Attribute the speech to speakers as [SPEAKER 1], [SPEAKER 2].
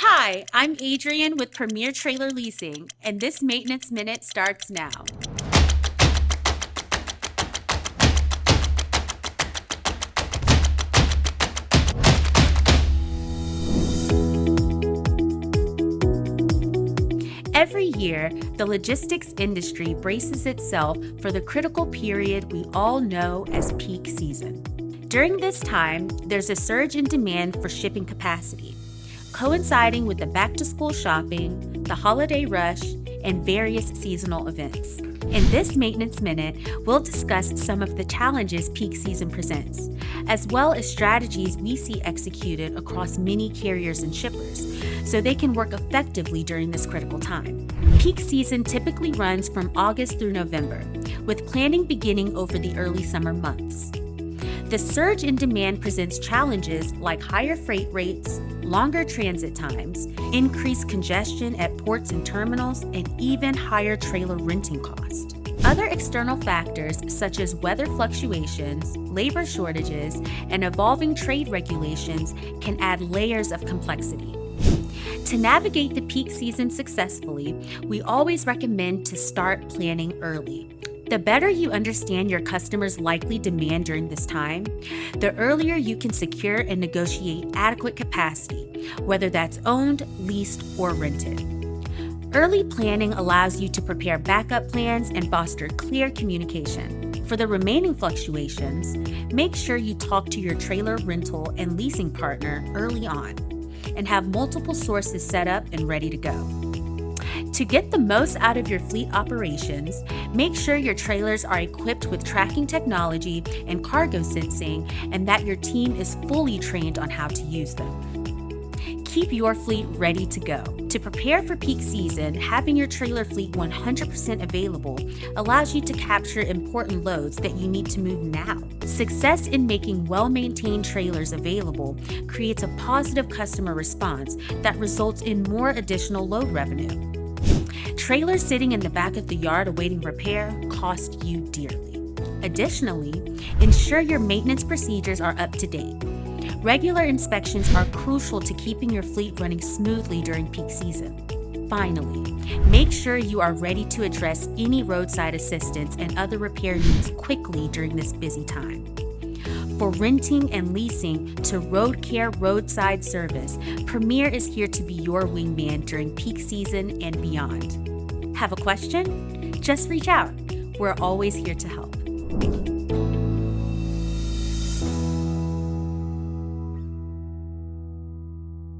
[SPEAKER 1] Hi, I'm Adriene with Premier Trailer Leasing, and this Maintenance Minute starts now. Every year, the logistics industry braces itself for the critical period we all know as peak season. During this time, there's a surge in demand for shipping capacity, coinciding with the back-to-school shopping, the holiday rush, and various seasonal events. In this Maintenance Minute, we'll discuss some of the challenges peak season presents, as well as strategies we see executed across many carriers and shippers, so they can work effectively during this critical time. Peak season typically runs from August through November, with planning beginning over the early summer months. The surge in demand presents challenges like higher freight rates, longer transit times, increased congestion at ports and terminals, and even higher trailer renting costs. Other external factors such as weather fluctuations, labor shortages, and evolving trade regulations can add layers of complexity. To navigate the peak season successfully, we always recommend to start planning early. The better you understand your customers' likely demand during this time, the earlier you can secure and negotiate adequate capacity, whether that's owned, leased, or rented. Early planning allows you to prepare backup plans and foster clear communication. For the remaining fluctuations, make sure you talk to your trailer rental and leasing partner early on and have multiple sources set up and ready to go. To get the most out of your fleet operations, make sure your trailers are equipped with tracking technology and cargo sensing and that your team is fully trained on how to use them. Keep your fleet ready to go. To prepare for peak season, having your trailer fleet 100% available allows you to capture important loads that you need to move now. Success in making well-maintained trailers available creates a positive customer response that results in more additional load revenue. Trailers sitting in the back of the yard awaiting repair cost you dearly. Additionally, ensure your maintenance procedures are up to date. Regular inspections are crucial to keeping your fleet running smoothly during peak season. Finally, make sure you are ready to address any roadside assistance and other repair needs quickly during this busy time. For renting and leasing to Road Care Roadside Service, Premier is here to be your wingman during peak season and beyond. Have a question? Just reach out. We're always here to help.